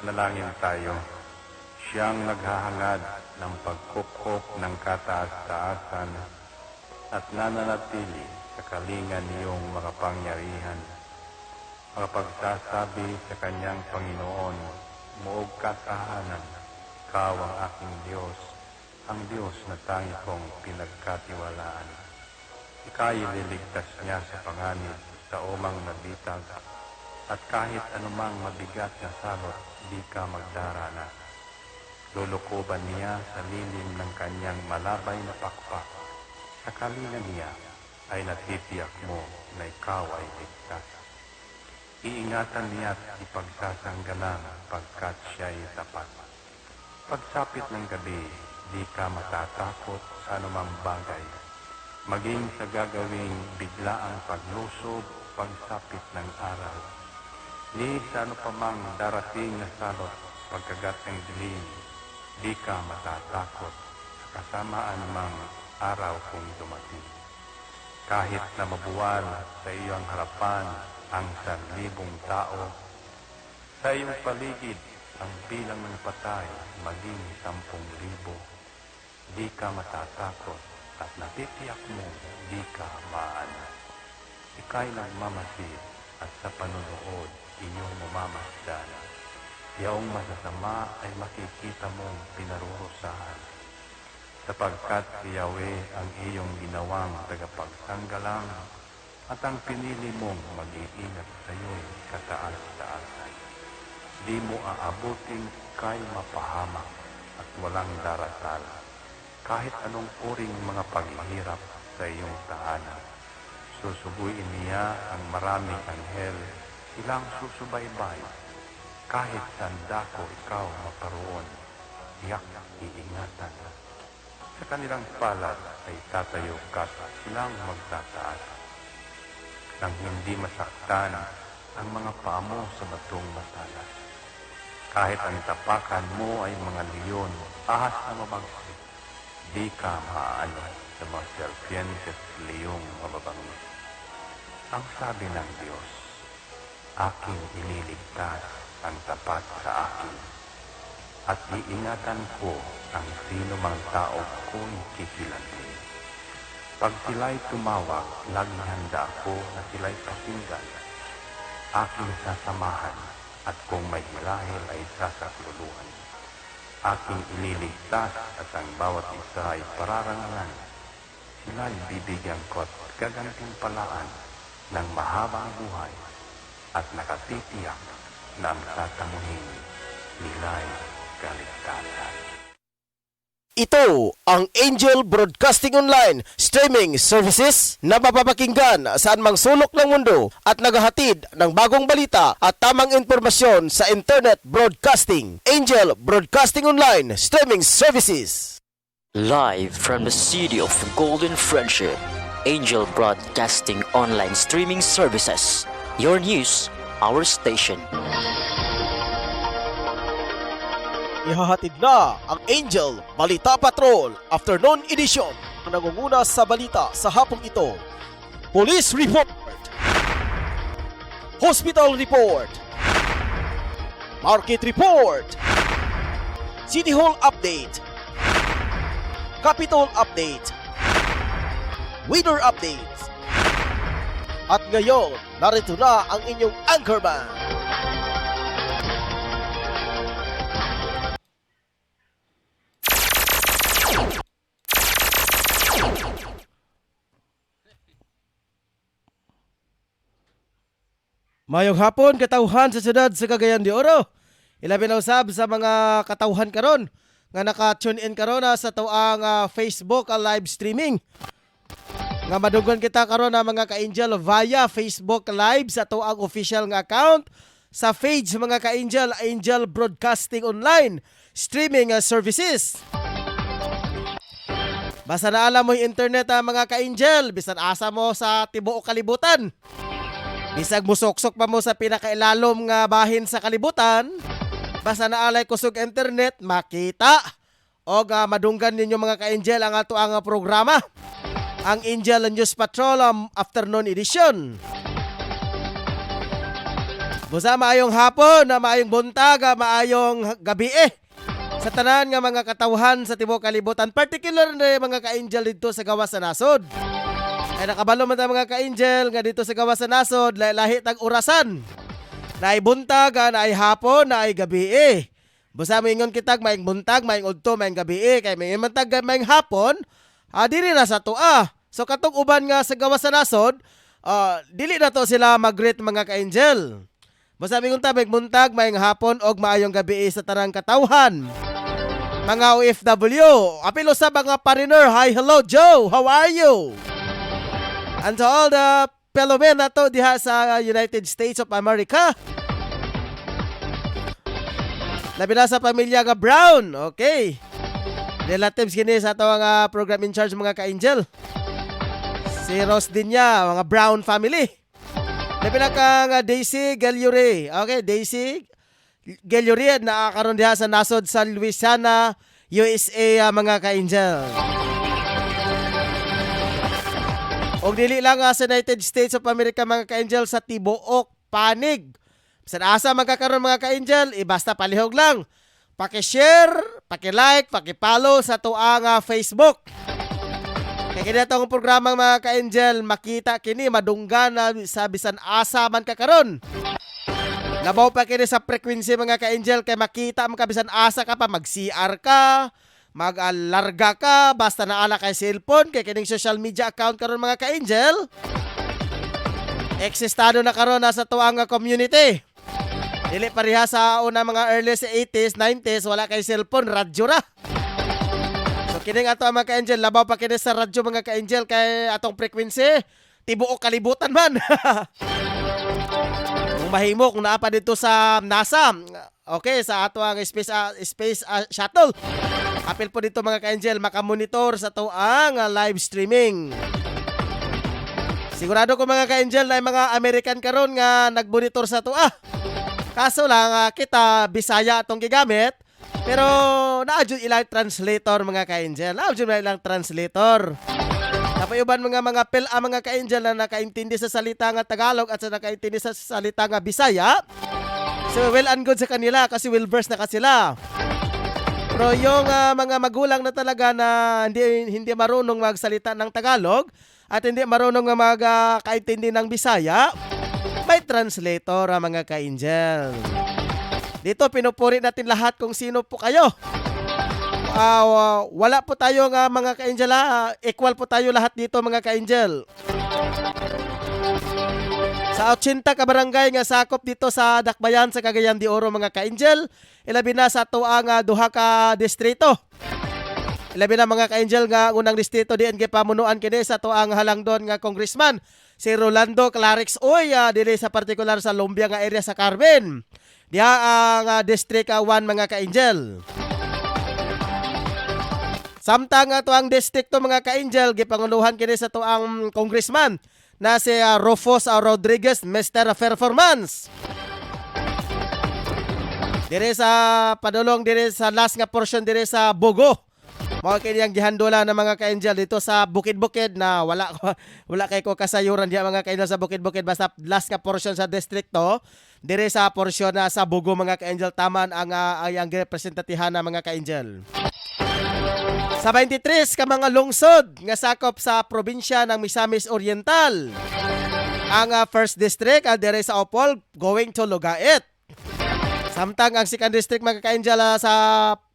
Manalangin tayo. Siyang naghahangad ng pagkukop ng kataas-taasan at nananatili sa kalingan niyong makapangyarihan. Makapagsasabi sa kanyang Panginoon, muog katahanan, ikaw ang aking Diyos, ang Diyos na tangi kong pinagkatiwalaan. Ika'y liligtas niya sa panganib sa umang nabitag, at kahit anumang mabigat na salot, di ka magdarana. Lulukuban niya sa lilim ng kanyang malabay na pakpak. Sa kalingan niya ay natitiyak mo na ikaw ay ligtas. Iingatan niya at ipagsasanggalang pagkat siya'y tapat. Pagsapit ng gabi, di ka matatakot sa anumang bagay. Maging sa gagawing biglaang paglusob, pagsapit ng araw. Ni sa ano pa mang darating na salot, pagkagat ng dilim, di ka matatakot sa kasamaan mang araw kung dumating. Kahit na mabuwal sa iyong harapan ang 1,000 tao, sa iyong paligid ang bilang ng patay maging 10,000, di ka matatakot at natitiyak mo di ka maano. Ika'y nagmamasid at sa panunood inyong mamamasdan. Yaong masasama ay makikita mong pinarurusahan, sapagkat si Yahweh ang iyong ginawang tagapagsanggalang at ang pinili mong mag-iingat sa iyo'y kataas-taasan. Di mo aabuting kay mapahamak at walang darasal, kahit anong uring mga paghihirap sa iyong tahanan. Susubuin niya ang maraming anghel, silang susubaybay. Kahit saan dako ikaw maparoon, tiyak iingatan. Sa kanilang palad ay tatayo ka at silang magtataas, nang hindi masaktan ang mga paa mo sa batong matalas. Kahit ang tapakan mo ay mga leon, ahas na mabagsik, di ka maaano sa mga serpientes, leong mababangis. Ang sabi ng Diyos, aking iniligtas ang tapat sa akin, at iingatan ko ang sino mang tao ko'y kikilantin. Pag sila'y tumawag, laging handa ako na sila'y pakinggan. Aking sasamahan, at kung may hilahil ay sasakluluhan. Aking iniligtas at ang bawat isa ay pararangalan. Sila'y bibigyan ko at gagantimpalaan ng mahabang buhay at nakatitiyak na ang tatamuhin nila'y kaligtasan. Ito ang Angel Broadcasting Online streaming services na mapapakinggan saan mang sulok ng mundo at naghahatid ng bagong balita at tamang impormasyon sa internet broadcasting. Angel Broadcasting Online streaming services. Live from the city of Golden Friendship, Angel Broadcasting Online streaming services. Your news, our station. Ihahatid na ang Angel Balita Patrol Afternoon Edition. Nangunguna sa balita sa hapong ito: Police Report, Hospital Report, Market Report, City Hall Update, Capitol Update, Weather Updates. At ngayon, narito na ang inyong anchorman. Mayong hapon, katauhan sa syudad sa Cagayan de Oro. Ilabi na usab sa mga katauhan karon nga naka-tune in karon sa tuang Facebook live streaming. Nga madugon kita karon mga ka-Angel via Facebook live sa tuang official nga account sa page mga ka-Angel, Angel Broadcasting Online streaming services. Basta na alam mo yung internet mga ka-Angel, bisan asa mo sa tibuok kalibutan. Bisag musoksok pa mo sa pinakailalom nga bahin sa kalibutan, basta naalay kusog internet, makita o madunggan ninyo mga ka-Angel ang ato ang programa, ang Angel News Patrol Afternoon Edition. Busa maayong hapon, na maayong buntag, maayong gabi sa tanan nga mga katawhan sa tibuok kalibutan, particular na mga ka-angel dito sa gawas sa nasod. Ay nakabalo man ta mga ka-angel nga dito sa gawas sa nasod, lahi tag orasan. Naay buntag, naay hapon, naay gabi Busa moingon kitag maayong buntag, maayong udto, maayong gabi kay may mantag maayong hapon, diri na sa tua. So katong uban nga sa gawas sa nasod, dili na to sila mag-greet mga ka-angel. Basta mingon ta maayong buntag, maayong hapon og maayong gabi sa tanang katawhan. Mga OFW, apilo sa mga foreigner, hi, hello Joe, how are you? And to all the fellow men nato diha sa United States of America. Labi na sa pamilya nga Brown, okay. Relatives gini sa ato nga program in charge mga ka-angel. Si Ross din niya, mga Brown family. Labi na ka Daisy Galyure, okay, Daisy Galyure na karon diha sa nasod sa Louisiana, USA mga ka-angel. Og dili lang sa United States of America mga ka-angel, sa tibuok panig. Sa asa magkakaroon mga ka-angel, basta palihog lang. Paki-share, paki-like, paki-follow sa tuang Facebook. Kaya kini itong programa mga ka-angel, makita kini madunggan na sa bisan asa man kakaroon. Labaw pa kini sa frequency mga ka-angel, kay makita mo ka bisan asa ka pa, mag-CR ka, mag-alarga ka, basta naala kay cellphone, kay kining social media account karon mga ka-angel. Eksistado na karon sa tuang community. Dili pareha sa una mga early sa 80s, 90s, wala kay cellphone, radyo ra. So kining ato mga ka-angel, labaw pa kini sa radyo mga ka-angel, kay atong frequency, tibuok kalibutan man. Mahimo kung naapa dito sa NASA, okay, sa ato ang space shuttle. Apil po dito mga ka-angel, makamonitor sa to ang live streaming. Sigurado ko mga ka-angel na mga American karon nga nagmonitor sa to Kaso lang kita Bisaya atong gigamit, pero naadyo ilang translator mga ka-angel. Naadyo na ilang translator. Napayuban mga mga ka-angel na nakaintindi sa salita nga Tagalog at sa nakaintindi sa salita nga Bisaya. So well and good sa kanila kasi well versed na sila. Pero yung mga magulang na talaga na hindi marunong magsalita ng Tagalog at hindi marunong magkaintindi ng Bisaya, may translator mga ka-angel. Dito pinupuri natin lahat kung sino po kayo. Wala po tayo nga mga ka-angel, equal po tayo lahat dito mga ka-angel. Sa 80 ka barangay nga sakop dito sa Dakbayan sa Cagayan de Oro mga ka-angel, ilabi na sa tuang duha ka distrito. Ilabi na mga ka-angel nga unang distrito diin kay pamunuan kini sa tuang halangdon nga congressman si Rolando Clarix Oy, dili sa particular sa Lumbia nga area sa Carmen. Diha ang district 1 mga ka-angel. Samtang ato ang distrito mga ka-angel, gipanguluhan kini sa to ang congressman na si Rufus Rodriguez, Mr. Performance. Dire sa padulong, dire sa last nga portion, dire sa Bogo. Mao kini ang gihandula ng mga ka-angel dito sa Bukid-Bukid na wala kay ko kasayuran diha mga ka-angel sa Bukid-Bukid, basta last nga portion sa distrito, dire sa portion na sa Bogo mga ka-angel, taman ang representatihan na mga ka-angel. Sa 23 ka mga lungsod nga sakop sa probinsya ng Misamis Oriental. Ang first district dire sa Opol going to Lugait. Samtang ang second district mga ka-angel sa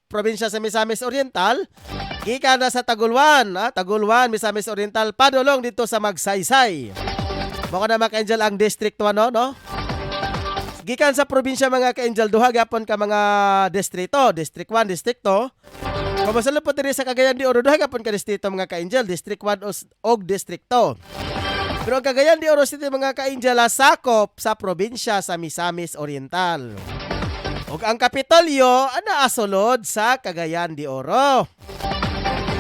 probinsya sa Misamis Oriental, gikan na sa Tagulwan, Tagulwan, Misamis Oriental, padulong dito sa Magsaysay. Baka na mga ka-angel ang district 1 no? Gikan sa probinsya mga ka-angel, duha gyapon ka mga distrito, district 1, district 2. Kumasalo po diri sa Cagayan de Oro, duha gyapon ka distrito mga ka-angel, district 1 og district 2. Pero ang Cagayan de Oro City mga ka-angel sakop sa probinsya sa Misamis Oriental. Ug ang Kapitolyo naasulod sa Cagayan de Oro.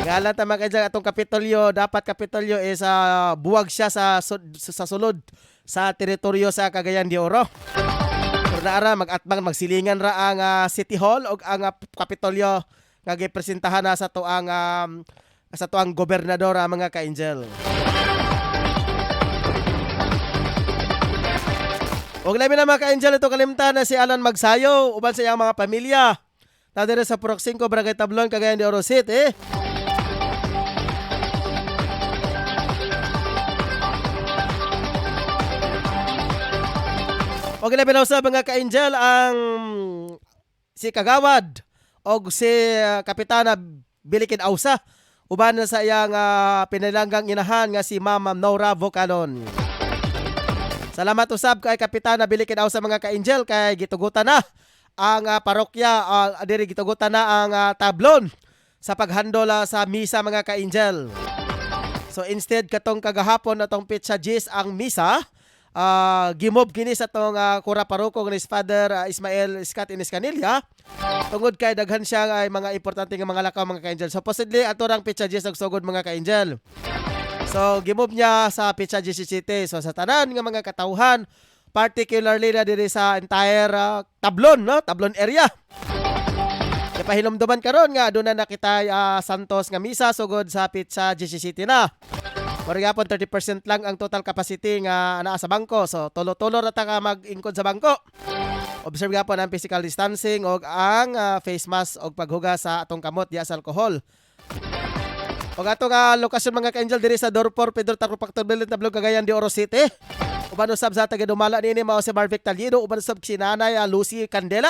Galan ta mga ka-angel, atong Kapitolyo, dapat Kapitolyo buwag siya sa sulod sa teritoryo sa Cagayan de Oro. Pero naara mag-atbang magsilingan ra ang City Hall ug ang Kapitolyo nga gipresentahan na sa tuang gobernador mga ka-angel. Og labi na mga ka-angel ito kalimtan na si Alan Magsayo uban sa iyang mga pamilya. Na dire sa Purok 5 Barangay Tablon, Cagayan de Oro City. Og labi na sa mga ka-angel ang si Kagawad og si Kapitana Bilikid Ausa uban na sa iyang pinalanggang inahan nga si Ma'am Nora Vocalon. Salamat usab kay Kapitana Bilikid Ausa mga ka-angel kay gitugutan na ang parokya diri gitugutan na ang tablon sa paghandol sa misa mga ka-angel. So instead katong kagahapon atong Pitsa Gis ang misa, gimob kini sa tong kura paroko ni Father Ismael Scott Iniscanilla tungod kay daghan siya ay mga importante nga mga lakaw mga ka-angel. Supposedly ato rang Pitsa Gis nagsugod mga ka-angel. So gimob niya sa Pitsa Gis City. So sa tanan nga mga katawhan, particularly na diri sa entire Tablon, no? Tablon area. Napahinomduman karon nga doon na nakita Santos nga misa sugod sa Pitsa Gis City na. Marigapon 30% lang ang total capacity nga naa sa bangko. So tulo-tulo ra ta ka mag-ingkod sa bangko. Observe gapon ang physical distancing og ang face mask og paghugas sa atong kamot diya sa alcohol. Og ato nga lokasyon mga ka-angel diri sa Dorpor Pedro Tarrupac Tablon Tablon Cagayan de Oro City. Uban usab sa taga-dumala nini mao si Marvic Talido, uban usab si Nanay Lucy Candela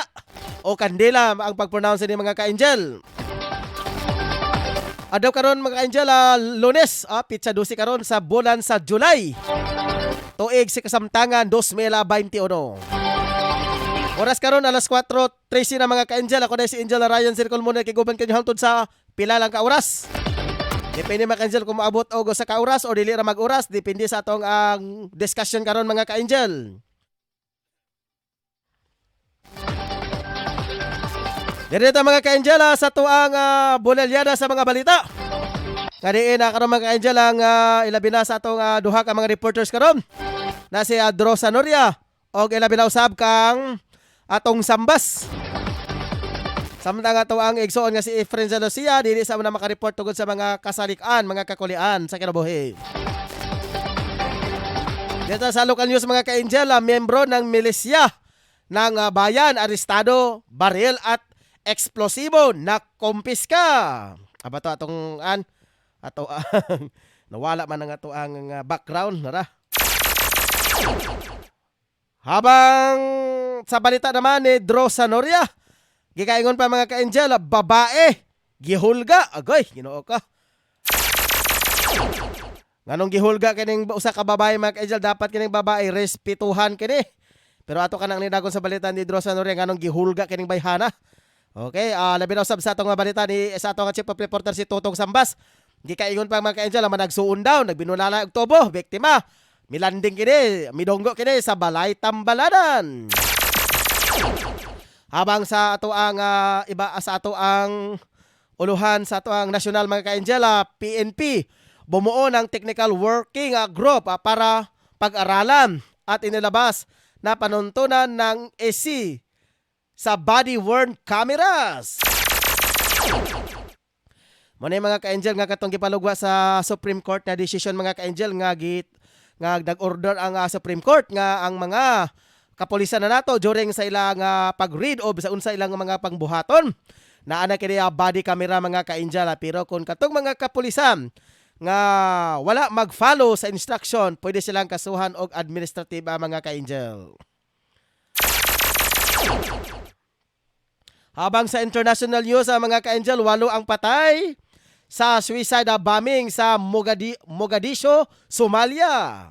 o Candela ang pag-pronounce ni mga ka-angel. Adaw karon mga ka-angel Lunes, Pitsa 12 karon sa bulan sa July. Tuig si kasamtangan 2021. Oras karon alas 4:13 na mga ka-angel. Ako na si Angel Ryan Circle muna kiguban kanyo hangtod sa pila lang ka oras. Depende mga ka-angel kung maabot og sa ka-oras o dili ra mag-oras, depende sa atong ang discussion karon mga ka-angel. Dito mga ka-angel sa tuang bulelyada sa mga balita. Kadiin na karon mga ka-angel ang ilabi na sa atong duha ka mga reporters karon. Na si Adro Sanoria og ilabi na usab kang atong Sambas. Samtang ato ang igsoon nga si Efren Zalosia dili sa na makareport tungod sa mga kasalikan, mga kakulian sa kinabuhi. Dito sa local news mga ka-angel, miyembro ng milisya ng bayan arestado, baril at eksplosibo na kumpiska. Aba to atong nawala man ang ato ang background nara. Habang sa balita naman ni Dro Sanoria, gikaingon pa mga ka-angel, babae, gihulga. Agoy, ginoo ka. Nganong gihulga kining usa ka babae mga ka-angel, dapat kining babae respetuhan kini. Pero ato kanang nidagon sa balita ni Dro Sanoria, nganong gihulga kining bayhana. Okay, labi na usab sa atong balita ni sa atong chief of reporter si Totong Sambas. Gikaingon pa mga ka-angel, nagsuon daw, nagbinulala og tubo, biktima. Milanding kini, midonggo kini sa balay Tambalanan. Habang sa ato ang iba sa ato ang uluhan sa ato ang national mga ka-angel, PNP bumuo ng technical working group para pag-aralan at inilabas na panuntunan ng AC sa body-worn cameras. Muna mga ka-angel nga katong gipalugwa sa Supreme Court na decision mga ka-angel nga nag-order ang Supreme Court nga ang mga kapulisan na nato during sa ilang pag-read o sa unsa ilang mga pangbuhaton na ana kini body camera mga ka-angel. Pero kung katong mga kapulisan nga wala mag-follow sa instruction, pwede silang kasuhan og administrative mga ka-angel. Habang sa international news mga ka-angel, 8 ang patay sa suicide bombing sa Mogadishu, Somalia.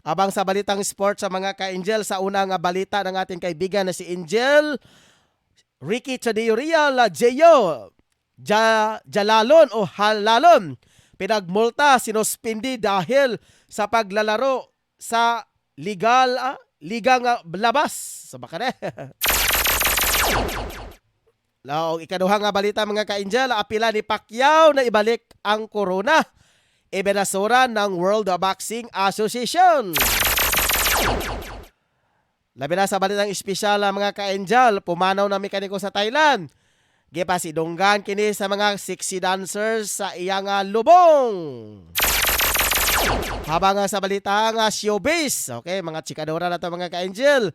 Abang sa balitang sports sa mga ka-angel, sa unang balita ng ating kaibigan na si Angel Ricky Chadeurial Jeyo Jalalon o Halalon, pinagmulta, sinuspindi dahil sa paglalaro sa ligang labas. Sa baka na. Ikaduhang balita mga ka-angel, apila ni Pacquiao na ibalik ang corona. Ibinasura ng World Boxing Association. Labi na sa balitang espesyal mga ka-angel, pumanaw na mekaniko sa Thailand. Gipasidunggan kini sa mga sexy dancers sa iyang lubong. Habang sa balita nga showbiz, okay, mga chikadora na to mga ka-angel.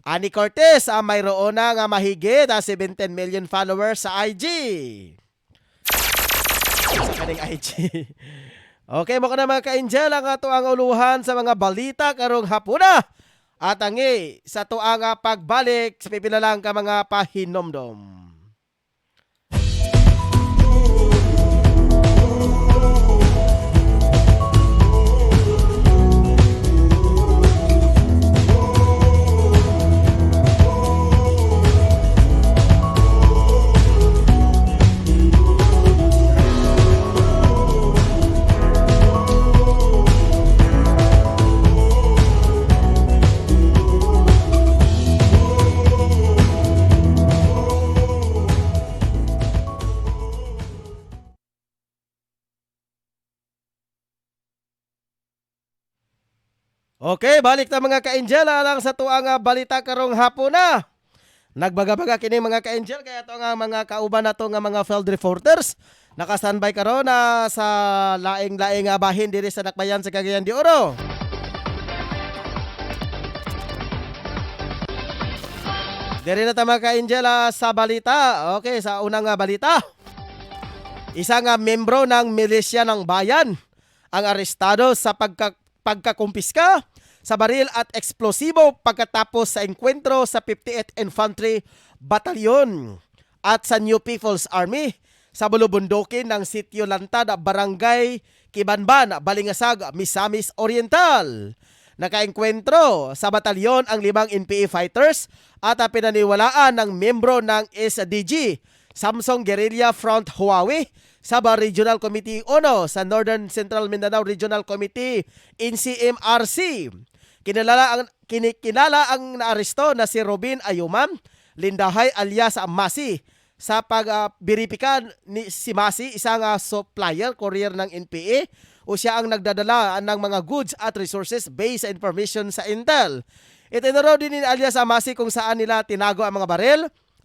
Ani Cortez mayroon na nga mahigit 17 million followers sa IG. Sa kaning IG. Okay, mo na mga ka-angel ang ato ang uluhan sa mga balita karong hapuna. At angi sa tuang pagbalik sa pipilalang ka mga pahinomdom. Okay, balik na mga ka-angel lang sa tuang balita karong hapon na. Nagbaga-baga kini mga ka-angel kaya to nga mga kauban nato nga mga field reporters naka-standby karon sa laing-laing bahin diri sa Dakbayan sa Cagayan de Oro. Diri na ta mga ka-angel sa balita. Okay, sa unang balita. Isang membro ng milisya ng bayan ang arestado sa pagkakumpiska sa baril at eksplosibo pagkatapos sa engkwentro sa 58th Infantry Battalion at sa New People's Army sa bulubundukin ng Sitio Lantad, Barangay Kibanban, Balingasag, Misamis Oriental. Nakaengkwentro sa batalyon ang 5 NPA fighters at pinaniwalaan ng membro ng SDG Samsung Guerrilla Front Huawi Sabah Regional Committee 1 sa Northern Central Mindanao Regional Committee NCMRC. Kinala ang naaresto na si Robin Ayuman Lindahay alias Masi sa pagbiripika ni si Masi isang supplier courier ng NPA o siya ang nagdadala ng mga goods at resources based sa information sa Intel. Itinuro din ni alias Masi kung saan nila tinago ang mga baril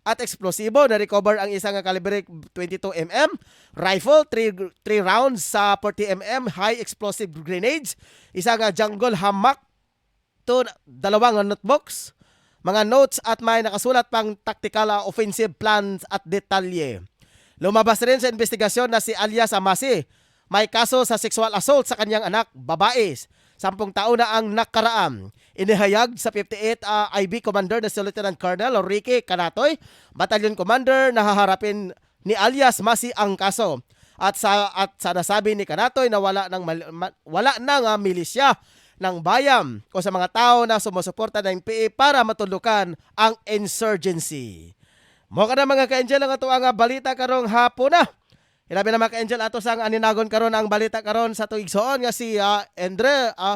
at eksplosibo. Na-recover ang isang calibre 22mm rifle, 3 rounds sa 40mm high explosive grenades, isang jungle hammock, 2 notebooks, mga notes at may nakasulat pang tactical offensive plans at detalye. Lumabas rin sa investigasyon na si alias Amasi may kaso sa sexual assault sa kanyang anak, babae. 10 taon na ang nakaraan. Inihayag sa 58 IB Commander na si Lieutenant Colonel Ricky Canatoy, Battalion Commander na haharapin ni alias Masi ang kaso. At sa nasabi ni Canatoy na wala nang milisya ng bayan o sa mga tao na sumusuporta ng NPA para matulukan ang insurgency. Mo ka na mga ka-angel ang ito ang balita karong hapon na. Ilabi na mga ka-angel ato sang aninagon karon ang balita karon sa tuig soon nga si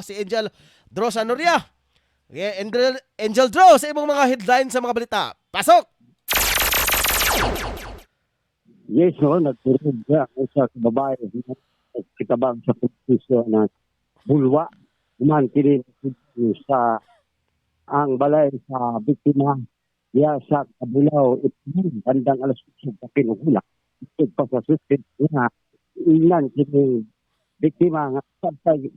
si Angel Dro Sanoria. Okay, Angel Dro sa imong mga headlines sa mga balita. Pasok! Yes, no, nagturog siya sa babae. Kitabang sa pulisyo na bulwa. Uman kini sa ang balay sa biktima diya sa Kabulaw itong bandang alas 8 sa Pinugula. Ito pa sa suspect na ilan kini biktima nga pantay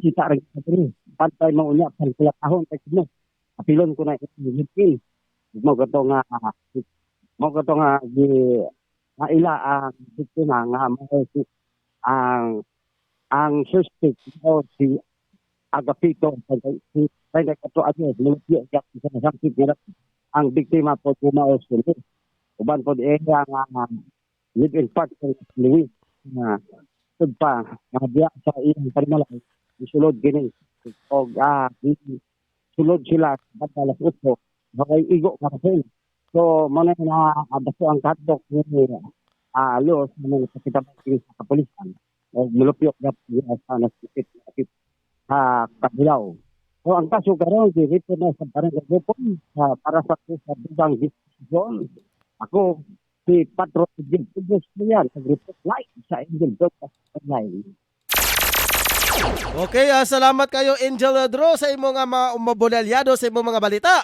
kita rin sa diri pantay maunya pan kila tahon kay kini apilon ko na ito mo gato nga di maila ang biktima nga ang suspect o si Agapito si kaya kato ano lumipyo siya sa samsip nila ang biktima po tumaos nito uban po nga live-in partner Luis na pa nga diya sa iyang parimalay isulod gini o sulod sila sa alas 8 bakay igo kasi so muna na abaso ang katok ni Los ng kapitan sa kapulisan o mulupyo na sa nasipit sa Kabulaw. So ang kaso karon dito na sa barangay Gopon para sa dugang diskusyon. Ako si Patron Jim Pugos niyan sa report live sa Angel Broadcast Online. Okay, salamat kayo Angel Dro sa imong mabonalyado sa imong mga balita.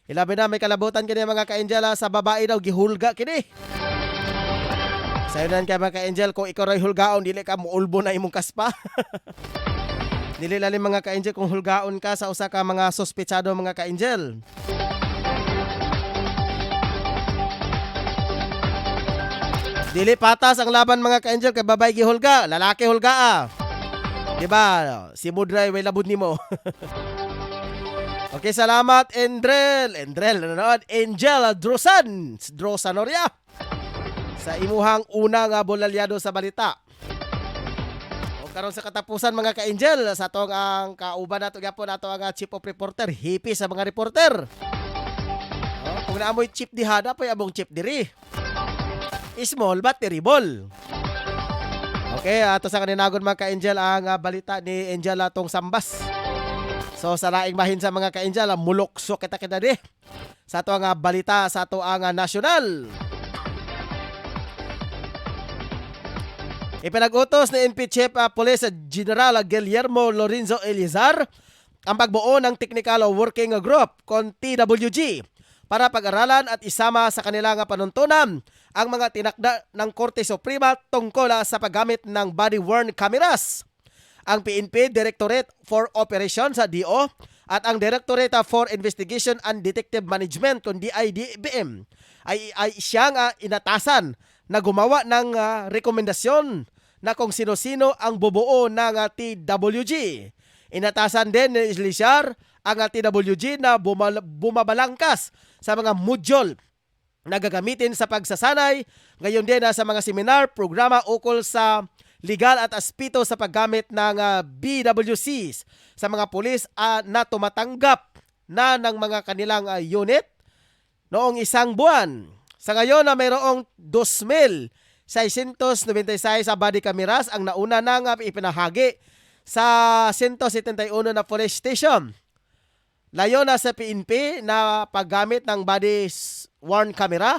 Ilabi na may kalabutan kini mga ka-angel sa babae daw gihulga kini. Sayunan kay mga ka-angel kung ikaw ray hulgaon dili ka moulbo na imong kaspa. Dili lalim mga ka-angel kung hulgaon ka sa usa ka mga sospetsado mga ka-angel. Dili patas ang laban mga ka-angel kay babay gihulga, lalaki hulga. Diba? Si Mudray way labud nimo. Okay, salamat Endrel, nanonood. Angel Drosanoria. Sa imuhang unang bolalyado sa balita. O karon sa katapusan mga ka-angel, sa atong ang kauban nato gyapon ato ang chief of reporter, hipi sa mga reporter. Kung naamoy chip dihada, pay abong chip diri. Small but terrible. Okay, ato sa kaninagon mga ka-angel ang balita ni Angel atong Sambas. So sa laing bahin sa mga ka-angel, mulokso kita di. Sa ato ang balita sa ato ang nasyonal. Ipinag-utos ni NP Chief Police General Guillermo Lorenzo Elizar ang pagbuo ng Technical Working Group kon TWG para pag-aralan at isama sa kanilang panuntunan ang mga tinakda ng Korte Suprema tungkol sa paggamit ng body-worn cameras. Ang PNP Directorate for Operations sa DO at ang Directorate for Investigation and Detective Management kung DIDBM ay siyang inatasan na gumawa ng rekomendasyon na kung sino-sino ang bubuo ng TWG. Inatasan din ni Elizar ang TWG na bumabalangkas sa mga module na gagamitin sa pagsasanay, ngayon din sa mga seminar, programa ukol sa legal at aspito sa paggamit ng BWCs sa mga pulis na tumatanggap na ng mga kanilang unit noong isang buwan. Sa ngayon na mayroong 2,696 body cameras ang nauna nang ipinahagi sa 171 na police station. Layo na sa PNP na paggamit ng body-worn camera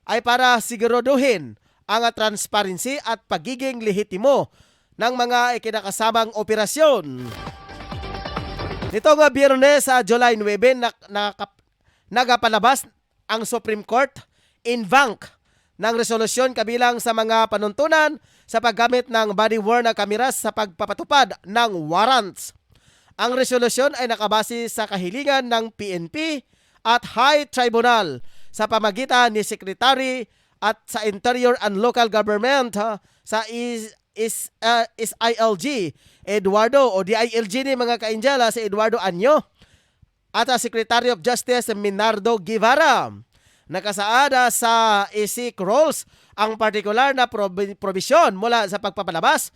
ay para siguraduhin ang transparency at pagiging lehitimo ng mga ikinakasamang operasyon. Nitong Biyernes sa July 9 nagapalabas ang Supreme Court in bank ng resolusyon kabilang sa mga panuntunan sa paggamit ng body-worn na kameras sa pagpapatupad ng warrants. Ang resolusyon ay nakabase sa kahilingan ng PNP at High Tribunal sa pamagitan ni Secretary at sa Interior and Local Government sa SILG Eduardo o DILG ni mga ka-angela si Eduardo Anyo at sa Secretary of Justice Minardo Guevara. Nakasaada sa ESIC rules ang partikular na provision mula sa pagpapalabas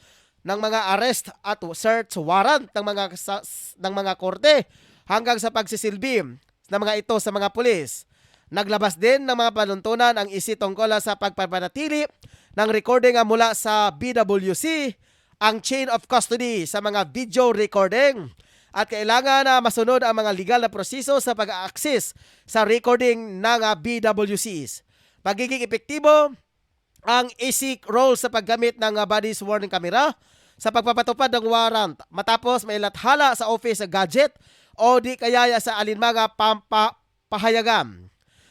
ng mga arrest at search warrant ng mga korte hanggang sa pagsisilbi ng mga ito sa mga pulis. Naglabas din ng mga panuntunan ang ESIC tungkol sa pagpapanatili ng recording mula sa BWC, ang chain of custody sa mga video recording at kailangan na masunod ang mga legal na proseso sa pag-access sa recording ng BWCs. Pagiging epektibo ang ESIC role sa paggamit ng body-worn camera sa pagpapatupad ng warrant matapos may lathala sa office gadget o di kaya sa alinmanga pahayagan.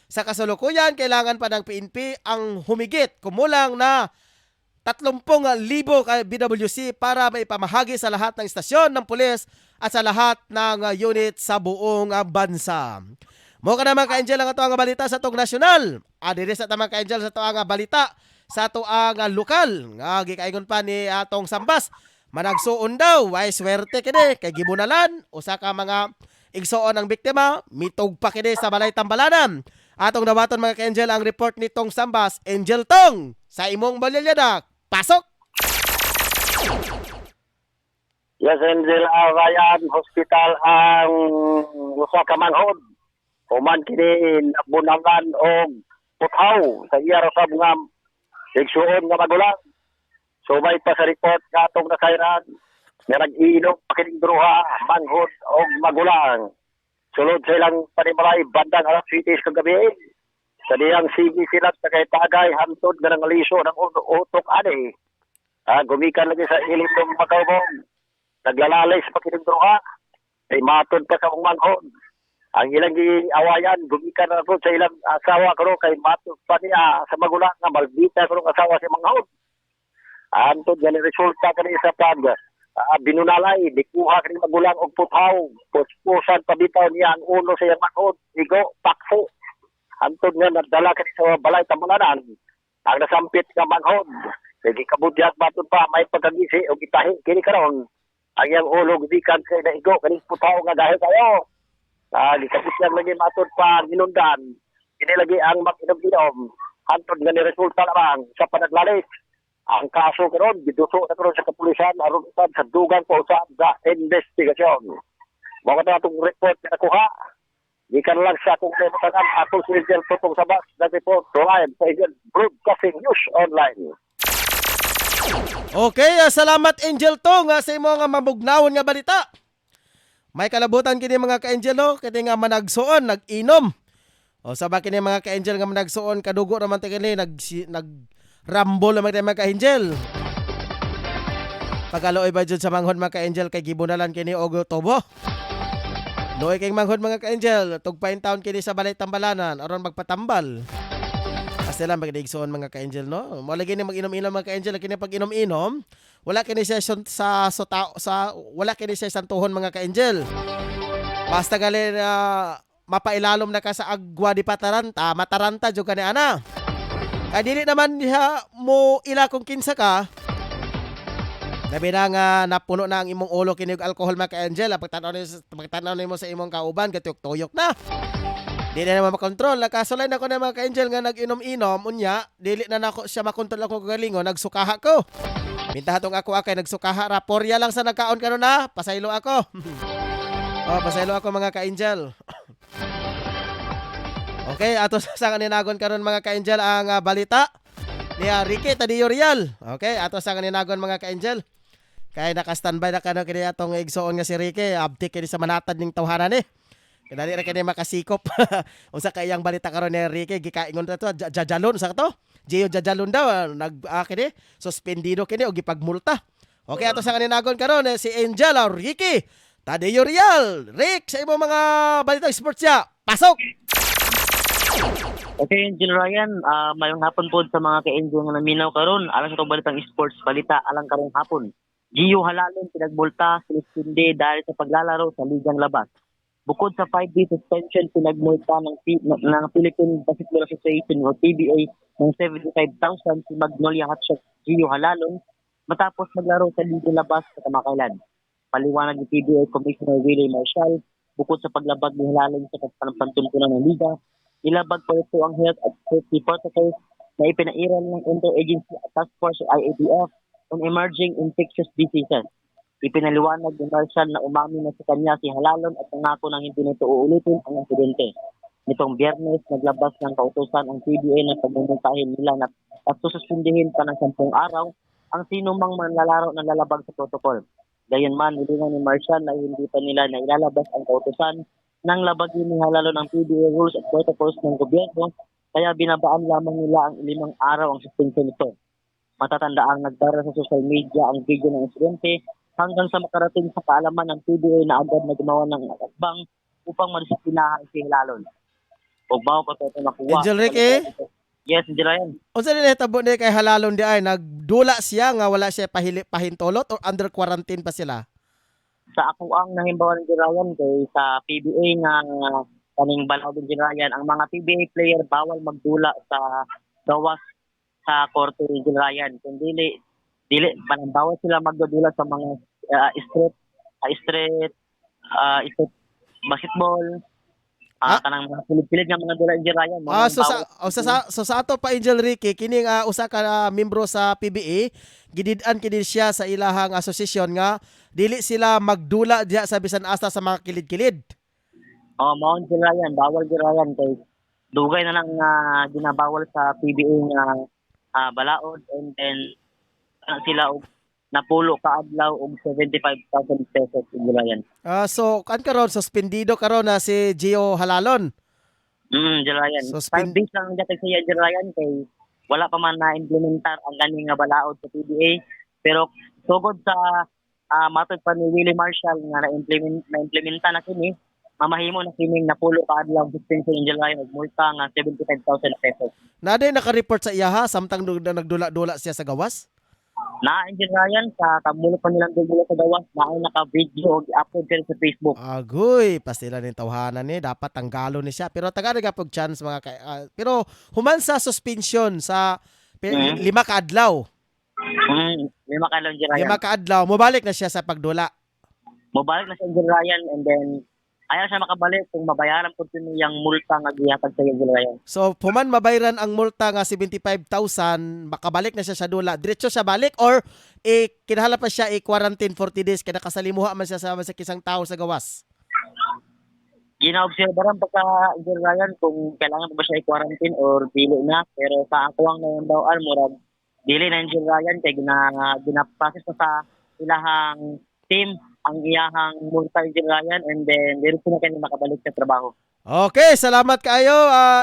Sa kasalukuyan, kailangan pa ng PNP ang humigit kumulang na 30,000 BWC para maipamahagi sa lahat ng istasyon ng pulis at sa lahat ng unit sa buong bansa. Mo ka naman ka-angel ang ito ang balita sa itong nasyonal. Adiri sa tamang ka-angel sa ito ang balita sa ito ang lokal. Gikaingon pa ni atong Sambas. Managsuon daw, ay swerte kini kay gibunalan. Usa ka mga igsoon ang biktima, mitog pa kini sa balay tambalanan. Atong dawaton mga ka-angel ang report nitong Sambas. Angel Tong, sa imong balyadak. Pasok! Yes, Angel Ryan Hospital ang usa ka manhod. Human kini nabunalan og puthaw sa iya sa mga igsuon nga magulang. So may pa sa report nga atong nasayran nga nag-iinom pa kining duha manhod og magulang. Sulod sa ilang panimalay bandang alas 7 kagabi. Sa diyang CV sila sa kay tagay hantod nga nangalisyo ng utok ani. Gumikan lagi sa ilim ng makawbong. Naglalalay sa pakinigdroha. Ay matod pa sa mga manghod. Ang ilang awayan, gumikan na sa ilang asawa ko kay matod pa niya sa magulang nga malbita ko asawa si manghod. Antod yan resulta kanina sa pag binunalay, dikuha kini magulang og putaw, puspusan pabitaw niya ang ulo sa iyang manghod, igo, pakso. Antod nga nagdala kini sa balay tamalanan, ang nasampit nga manghod. Sige kabudyat baton pa may pagkagisi og itahi kini karon. Ang iyang ulo gikan kay naigo kini putaw nga dahil kayo. Gikabudyat lagi matod pa ginundan. Kini lagi ang mag-inom-inom. Antod nga ni resulta lamang sa panaglalis. Ang kaso karon giduso na karon sa kapulisan aron sa dugang po sa investigasyon. Mga na itong report na nakuha. Gikan lang sa kung kailangan atong si Angel Tutong Sabas na report live sa Angel Broadcasting News Online. Okay, salamat Angel to nga sa imo nga mabugnawon nga balita. May kalabutan kini mga ka-Angel no, kini nga managsuon, nag-inom. O sa kini mga ka-Angel nga managsuon kadugo naman ta kini nag-rumble naman tayo mga ka-Angel. Pagaloy ba dyan sa manghod mga ka-Angel kay gibunalan kini og tobo. Loy kay manghod mga ka-Angel, tugpain taon kini sa balay tambalanan aron magpatambal. Kasi lang magdigsoon mga ka-Angel no. Mo lagi ni mag-inom-inom mga ka-Angel, kini pag inom-inom, wala kini session sa wala kini sa santuhon mga ka-Angel. Basta gali mapailalom na ka sa agwa di pataranta, mataranta jud kani ana. Kay dili naman diha mo ila kung kinsa ka. Labi na nga napuno na ang imong ulo kini og alcohol mga ka-Angel. Pagtanaw nimo sa imong kauban katuyok-tuyok na. Dili na makontrol. Nakasulay na ko na mga ka-Angel nga nag-inom-inom. Unya, dili na nako siya makontrol ako kagalingon. Nagsukaha ko. Mintahatong ako akay nagsukaha ra. Porya lang sa nagkaon karon na. Pasaylo ako. Pasaylo ako mga ka-Angel. Okay, ato sa kaninagon karon mga ka-Angel ang balita ni Ricky Tadeo Real. Okay, ato sa kaninagon mga ka-Angel. Kaya naka-standby na kano kini atong igsoon nga si Ricky, abtik kini sa manatad ning tawhanan ni. Kaya dali ra kini makasikop. Unsa kay iyang balita karon ni Ricky gikaingon ta to jajalon sa to. Gio jajalon daw kini suspendido kini og gipagmulta. Okay, ato sa kaninagon karon si Angel Ricky Tadeo Real. Rick, sa imo mga balita sports ya. Pasok. Okay, Angel Ryan, mayong hapon po sa mga ka-Angel nga naminaw karon alang sa itong balitang sports balita alang karong hapon. Gio Halalon pinagmulta sa Listinde dahil sa paglalaro sa Ligang Labas. Bukod sa 5-day suspension, pinagmulta ng Philippine Basketball Association o PBA ng 75,000 si Magnolia Hotshot Gio Halalon matapos maglaro sa Ligang Labas sa kamakailan. Paliwanag ni PBA Commissioner Willie Marshall, bukod sa paglabag ni Halalon sa pantuntunan ng Liga, ilabag pa ito ang health at safety protocols na ipinairal ng Interagency Task Force o IADF on Emerging Infectious Diseases. Ipinaliwanag ni Marshall na umamin na sa kanya si Halalon at nangako ng hindi nito uulitin ang insidente. Nitong Biyernes, naglabas ng kautusan ang PBA na pagmumultahin nila at sususpendihin pa ng 10 araw ang sino mang manlalaro na lalabag sa protocol. Gayunman, nilingan ni Marshall na hindi pa nila na ilalabas ang kautusan nang labagin ni Halalon ang PBA rules at protocols ng gobyerno, kaya binabaan lamang nila ang 5 araw ang suspension nito. Matatanda ang nagtara sa social media ang video ng insidente hanggang sa makarating sa kaalaman ng PBA na agad na gumawa ng akbang upang madisiplinahan si Halalon. O bago ko ito nakuha. Angel Ricky? Yes, Angel Ryan. O sa nitabo ni kay Halalon di ay nagdula siya nga wala siya pahintulot o under quarantine pa sila? Sa ako ang nahimbawan ni Ryan kay sa PBA nga kaning balaod ni Ryan, ang mga PBA player bawal magdula sa gawas sa korte ni Ryan. Kung dili bawal sila magdula sa mga street basketball, kanang mga pilit-pilit nga mga dula ni Ryan. So sa ato pa Angel Ricky kining usa ka membro sa PBA gidid-an kini siya sa ilahang asosasyon nga dili sila magdula diha sa bisan asa sa mga kilid-kilid. Mao ni Ryan, bawal ni Ryan kay dugay na lang ginabawal sa PBA nga balaod, and then sila og napulo ka adlaw og 75,000 pesos ni Ryan. So kan karon suspendido karon na si Gio Halalon. Ryan. 5 days lang gatag siya Ryan kay wala pa man na implementar ang ganing nga balaod sa PBA, pero sugod sa matod pa ni Willie Marshall nga na-implementa na kini, mamahimo na kining napulo ka adlaw suspension in July og multa nga 75,000 pesos. Naday naka-report sa iya ha samtang nagdula-dula siya sa gawas? Na Angel Ryan sa kamulot pa nilang dugulo sa gawas na ay naka-video o i-upload sila sa Facebook. Agoy, pastila ni tawhanan ni dapat tanggalon ni siya pero taga nagapog chance pero human sa suspension sa 5 ka adlaw. Lima ka lang Angel Ryan. 5 ka adlaw, mobalik na siya sa pagdula. Mabalik na si Angel Ryan and then ayaw siya makabalik kung mabayaran po niyang multa nga gihatag sa Angel Ryan. So, human mabayran ang multa nga 75,000, makabalik na siya sa dula. Diretso siya balik or kinahala pa siya i-quarantine 40 days kaya nakasalimuha man siya sa kisang tao sa gawas. Ginaobserbaran pa sa Angel Ryan kung kailangan pa ba siya i-quarantine or dili na. Pero sa ako ang nayandawaan, murag dili na Angel Ryan kaya ginaprocess na sa ilahang team ang iyahang multa Angel Ryan and then diretso na kayo makabalik sa trabaho. Okay, salamat kayo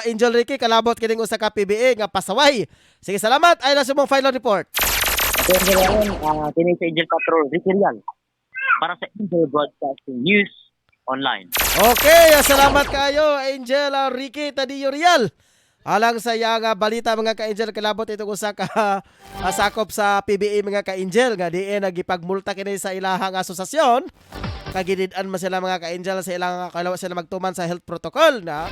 Angel Ricky, kalabot kining usa ka PBA nga pasaway. Sige, salamat. Ay na sa mong final report. Okay, Angel Ryan, kini sa Angel Patrol, Ricky Rial, para sa Angel Broadcasting News Online. Okay, salamat kayo Angel Ricky Tadillo Rial. Alang sa nga balita mga ka-Angel, kalabot itong usa ka sakop sa PBA mga ka-Angel nga diin nagipagmulta kini sa ilahang asosasyon. Kagidid-an man sila mga ka-Angel sa ilang kalawa sila magtuman sa health protocol na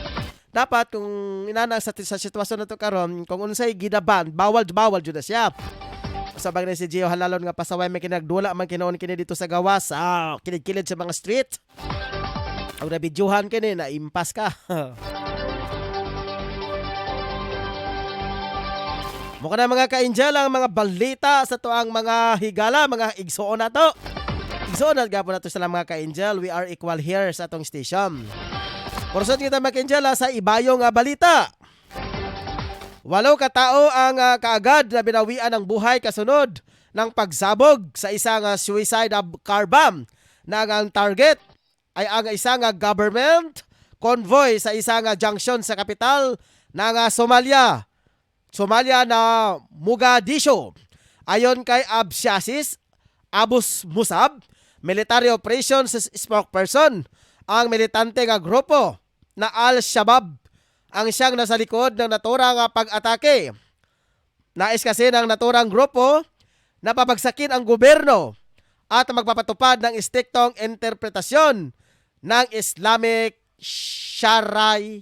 dapat kung inana sa sitwasyon nato karon kung unsay gidaban bawal jud na siya. Sabag na si Gio Halalon nga pasaway may kinagdula man kinoon kini dito sa gawas kilid-kilid sa mga street. Ang nabidyohan kini na impas ka. Mukha na mga ka-Angel ang mga balita sa tuang mga higala, mga igsoon na to. Igsoon na gapon na to sila mga ka-Angel. We are equal here sa atong station. Porson kita mga ka-Angel sa ibayong balita. 8 katao ang kaagad na binawian ng buhay kasunod ng pagsabog sa isang suicide car bomb na ang target ay ang isang government convoy sa isang junction sa kapital ng Somalia na Mogadishu. Ayon kay Abshasis Abus Musab, military operations spokesperson, ang militante nga grupo na Al-Shabaab ang siyang nasa likod ng naturang pag-atake. Nais kasi ng naturang grupo na pabagsakin ang gobyerno at magpapatupad ng istriktong interpretasyon ng Islamic Sharia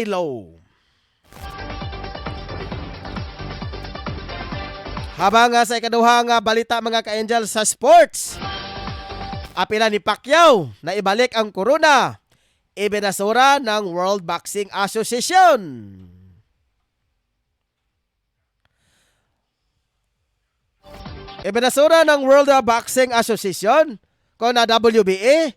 law. Habang sa ikaduhang balita mga ka-Angel sa sports, apila ni Pacquiao na ibalik ang corona, ibinasura ng World Boxing Association. Ibinasura ng World Boxing Association kung na WBA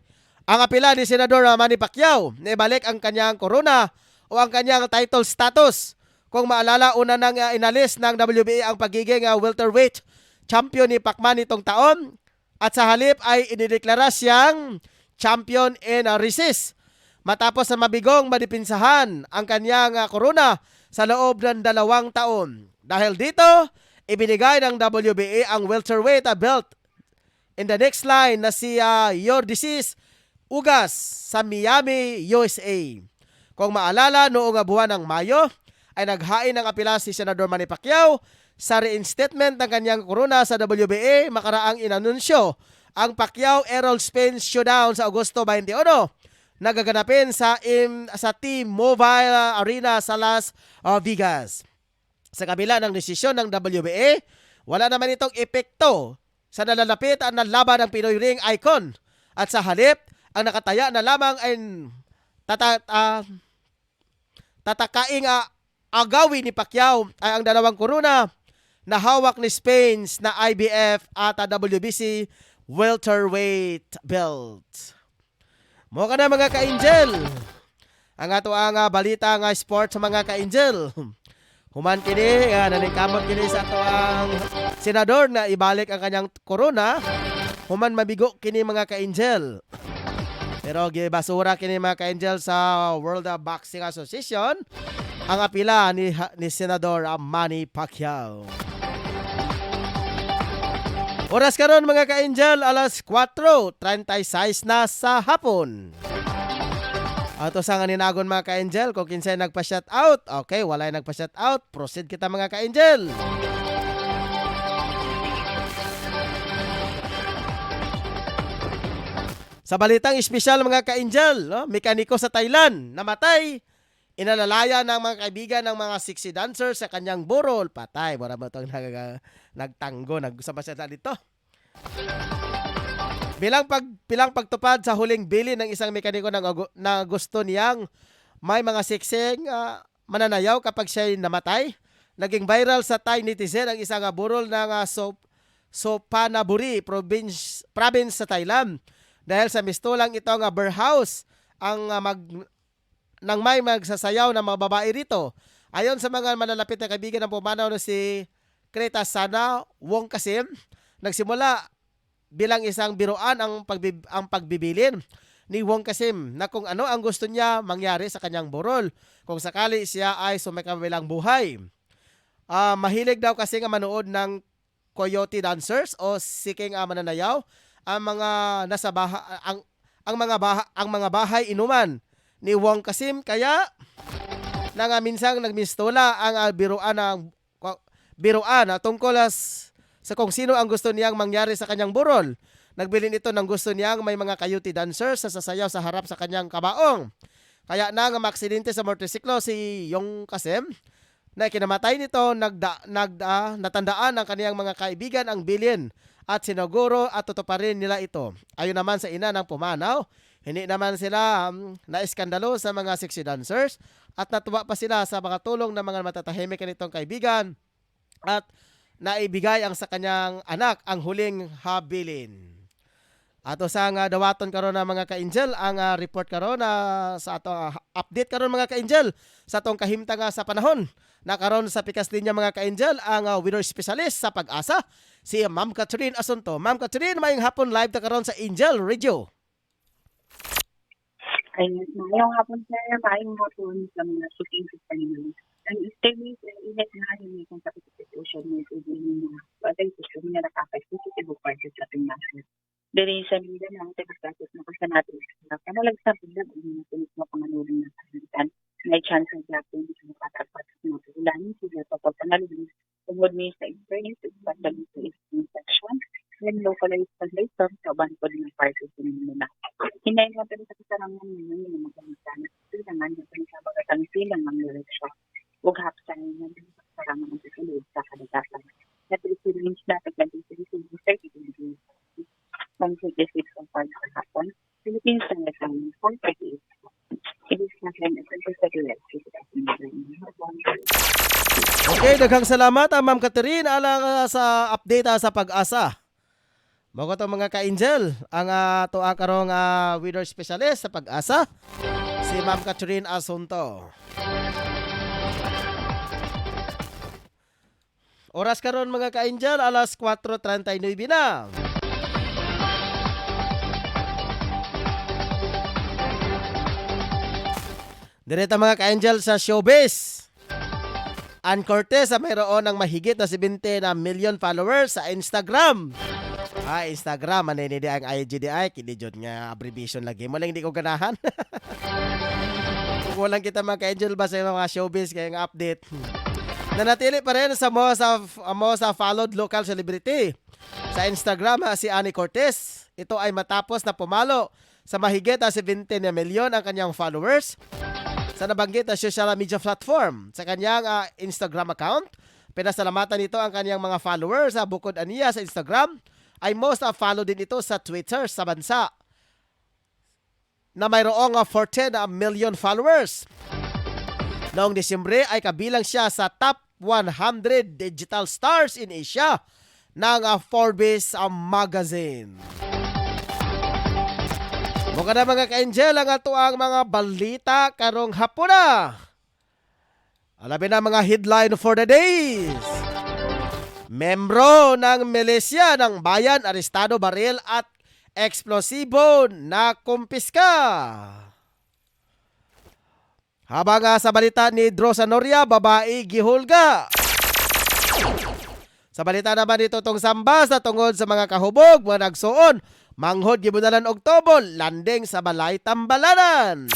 ang apila ni Senador Manny Pacquiao na ibalik ang kanyang corona o ang kanyang title status. Kung maalala, una nang inalis ng WBA ang pagiging welterweight champion ni Pacman nitong taon at sa halip ay inideklara siyang champion in resist matapos na mabigong madipinsahan ang kanyang corona sa loob ng 2 taon. Dahil dito, ibinigay ng WBA ang welterweight belt in the next line na si Yordesis Ugas sa Miami, USA. Kung maalala, noong buwan ng Mayo, ay naghain ng apela si Senador Manny Pacquiao sa reinstatement ng kanyang corona sa WBA. Makaraang inanunsyo ang Pacquiao-Errol Spence showdown sa Agosto 21 nagaganapin sa T-Mobile Arena sa Las Vegas. Sa kabila ng desisyon ng WBA, wala naman itong epekto sa nalalapit na laban ng Pinoy Ring icon at sa halip, ang nakataya na lamang ay tatakaing agawin ni Pacquiao ay ang 2 corona na hawak ni Spence na IBF at WBC welterweight belt. Mukha na mga ka-Angel. Ang ato ang balita nga sport sa mga ka-Angel. Human kini, nanikamot kini sa ato ang senador na ibalik ang kanyang corona. Human mabigo kini mga ka-Angel. Pero gibasura kini mga ka-Angel sa World Boxing Association ang apila ni Senador Manny Pacquiao. Oras karon mga ka-Angel, alas 4:36 na sa hapon. Ato sa nga ninagon mga ka-Angel, kung kinsay nagpa-shout out, okay, wala nagpa-shout out, proceed kita mga ka-Angel. Sa balitang espesyal mga ka-angel, no? Mekaniko sa Thailand, namatay. Inalalaya ng mga kaibigan ng mga sexy dancer sa kanyang burol. Patay, mura mo itong nagtanggo, nagsama siya dito. Bilang pagtupad sa huling bili ng isang mekaniko na gusto niyang may mga siksing mananayaw kapag siya'y namatay, naging viral sa Thai netizen ang isang burol ng Sopanaburi province sa Thailand. Dahil sa mistulang itong bear house nang may magsasayaw ng mga babae rito. Ayon sa mga malalapit na kaibigan ng pumanaw na si Kreta Sana Wong Kasim, nagsimula bilang isang biruan ang pagbibilin ni Wong Kasim na kung ano ang gusto niya mangyari sa kanyang burol kung sakali siya ay sumikabilang buhay. Mahilig daw kasi nga manood ng coyote dancers o siking mananayaw ang mga nasa ang mga bahay inuman ni Wong Kasim, kaya minsang nagmistola ang biruan tungkol sa kung sino ang gusto niyang mangyari sa kanyang burol. Nagbilin ito ng gusto niyang may mga coyote dancers sa sasayaw sa harap sa kanyang kabaong. Kaya nang maksidente sa motorsiklo si Wong Kasim, na kinamatay nito, natandaan ng kaniyang mga kaibigan ang bilin at sinuguro at tutuparin nila ito. Ayon naman sa ina ng pumanaw, hindi naman sila naiskandalo sa mga sexy dancers at natuwa pa sila sa mga tulong ng mga matatahimik nitong kaibigan at naibigay ang sa kanyang anak ang huling habilin. Ato sa dawaton karon na mga ka-angel ang report karon sa ato update karon mga ka-angel sa atong kahimtang sa panahon. Nakaroon sa pikas linya mga ka-angel ang weather specialist sa Pag-asa, si Ma'am Catherine Asunto. Ma'am Catherine, mayong hapon live ta karon sa Angel Radio. Ay, ngayong hapon sir, maayong hapon sa mga shooting sa kanila. Ang estimate, init na yung kung kapitalisasyon mo ito din yung bagay gusto niya nakaka-specific party sa ating nasin. Dari sa mga lang, tagas-tagas na kasi natin. Kanalagsabi lang, yung natinit mo panganurin na kalitan. May chance ang natin sa mga patagpatas na ulan, sila papagpangalurin. Tungod niya sa experience, pagpagdali sa infection, then localized translator, kaban po din ang party sa nila. Hinay nga pero sa kasarangan ngayon yung magkalitan. Kailangan niya pa sa bagatang silang ang direksyon. Huwag hapsan niya yung kasarangan ng pisilid sa kadagatan. Natin-experience natin natin-experience sa 30 degrees. From 26 on part sa hapon, Philippines na natin 438. It is natin Okay, daghang salamat Ma'am Catherine alang sa update sa Pag-asa. Mga to mga ka-angel, ang tuwa karong weather specialist sa Pag-asa, si Ma'am Catherine Asunto. Oras karon mga ka-angel, alas 4:39 na. Direta mga ka-angel sa showbiz. Ann Cortez mayroon ng mahigit na 70 na million followers sa Instagram. Instagram, manini ang IGDI, kinidyon nga abbreviation lagi. Malang hindi ko ganahan. Kung walang kita mga ka-angel ba sa mga showbiz kaya nga update. Nanatili pa rin sa most followed local celebrity. Sa Instagram si Annie Cortez. Ito ay matapos na pumalo sa mahigit na 70 na milyon ang kanyang followers sa nabanggit na social media platform. Sa kanyang Instagram account, pinasalamatan nito ang kanyang mga followers. Bukod aniya sa Instagram, ay most follow din ito sa Twitter sa bansa na mayroong 14 million followers. Noong Disyembre ay kabilang siya sa top 100 digital stars in Asia ng Forbes magazine. Mga na mga ka-angel, ang ato ang mga balita karong hapon na. Alamin na mga headline for the days. Membro ng milisya ng bayan, arestado, baril at eksplosibo na kumpiska. Habang sa balita ni Drosa Noria, babae gihulga. Sa balita naman dito tong sambas na tungod sa mga kahubog, mga nagsuon, manghod gibudalan og tobol, landing sa balay Tambalanan.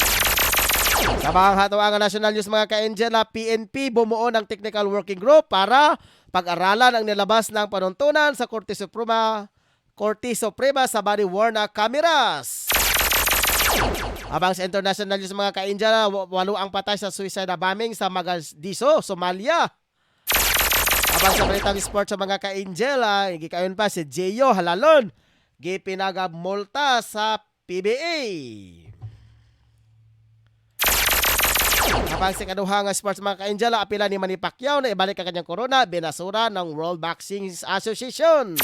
Sa mga hatuang National News mga ka-angel, PNP bumuo ng technical working group para pag-aralan ang nilabas ng panuntunan sa Korte Suprema sa body-worn na cameras. Habang sa international news mga ka-Angel, 8 ang patay sa suicide bombing sa Mogadiscio, Somalia. Habang sa balitang sports sa mga ka-Angel, gikayon pa si Gio Halalon, gipinagmulta sa PBA. Habang sa kaduhang sports mga ka-Angel, apila ni Manny Pacquiao na ibalik ang kanyang corona, binasura ng World Boxing Association.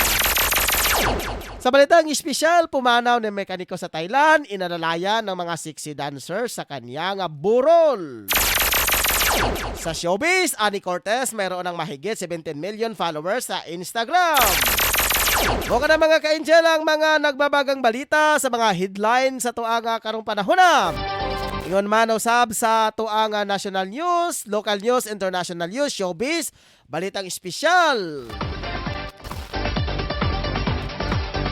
Sa balitang espesyal, pumanaw ng mekaniko sa Thailand, inalalayan ng mga sexy dancers sa kanyang burol. Sa showbiz, Annie Cortez mayroon ng mahigit 17 million followers sa Instagram. Buka na mga ka-Angel ang mga nagbabagang balita sa mga headline sa tuanga karong panahon na. Ingon man usab sa tuanga national news, local news, international news, showbiz, balitang espesyal.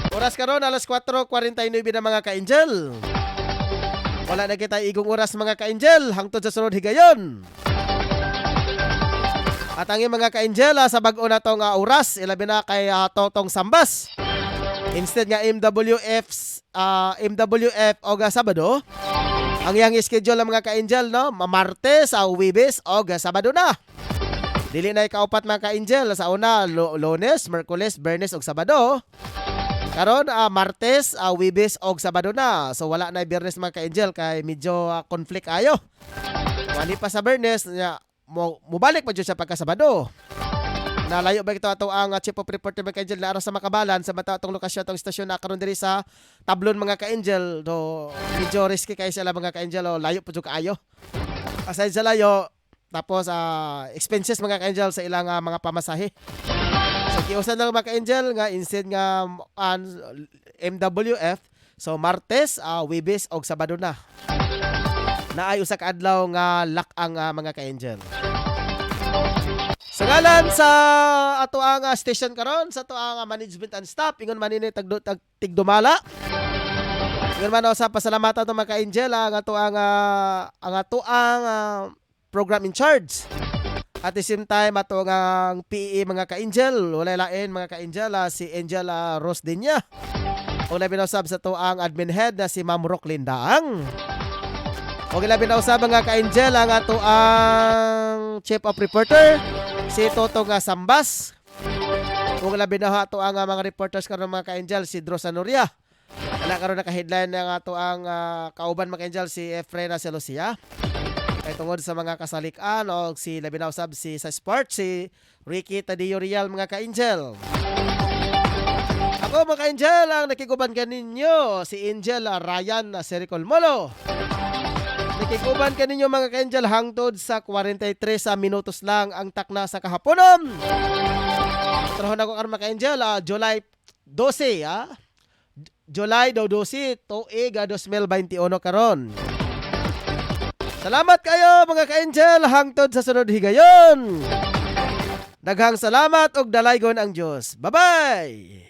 Oras karon alas 4:49 na mga ka-Angel. Wala na kita igong oras mga ka-Angel hangtod sa sunod higayon. At ang mga ka-Angel sa bag-o na tong oras, ilabi na kay Totong Sambas. Instead nga MWF o Sabado, ang iyang schedule ng mga ka-Angel, no? Martes, Webes o Sabado na. Dili na ikaupat mga ka-Angel sa una, Lunes, Merkules, Biyernes o Sabado. Karon Martes, Webes o Sabado na. So wala na Biyernes mga ka-Angel kay medyo conflict ayo. Wali pa sa Biyernes, mubalik pa dyan sa pagkasabado. Nalayo ba ito ato ang chief of reporter mga ka-Angel na araw sa Makabalan sa mata atong lokasyon atong istasyon na karon diri sa Tablon mga ka-Angel. Do medyo risky kay sila mga ka-Angel, layo po jud kaayo. Aside sa layo, tapos expenses mga ka-Angel sa ilang mga pamasahe. So kiusan lang mga ka-Angel nga instead nga MWF, so Martes, Webes og Sabado na. Naay usa ka adlaw nga lock ang mga ka-Angel. Sa ngalan sa ato ang station karon, sa ato ang management and staff, ingon man ini tigdumala. Ingon man sa pasalamatan to mga ka-Angel ang ato ang program in charge. At the same time ato ang PE mga ka-Angel, wala lain mga ka-Angel si Angela Rosdinya. O labi na usab sa ato ang admin head na si Ma'am Rocklyn Daang. O labi na usab mga ka-Angel ang ato ang chief of reporter si Totong Sambas. Kung labi na ato ang mga reporters karon mga ka-Angel si Drosa Nuria. Wala karon naka-headline ng ato ang kauban mga ka-Angel si Efrena Celosia. Kay tungod sa mga kasalikan o si labi na usab si sa sport si Ricky Tadio Real mga ka-Angel. Ako mga ka-Angel ang nakikuban kaninyo si Angel Ryan Sericol Molo. Nakikuban kaninyo mga ka-Angel hangtod sa 43 minutos lang ang takna sa kahaponon. Trahon ako karon mga ka-Angel, July 12 July 12 tuig 2021 karon. Salamat kayo mga ka-Angel hangtod sa sunod higayon. Daghang salamat og dalaygon ang Dios. Bye-bye.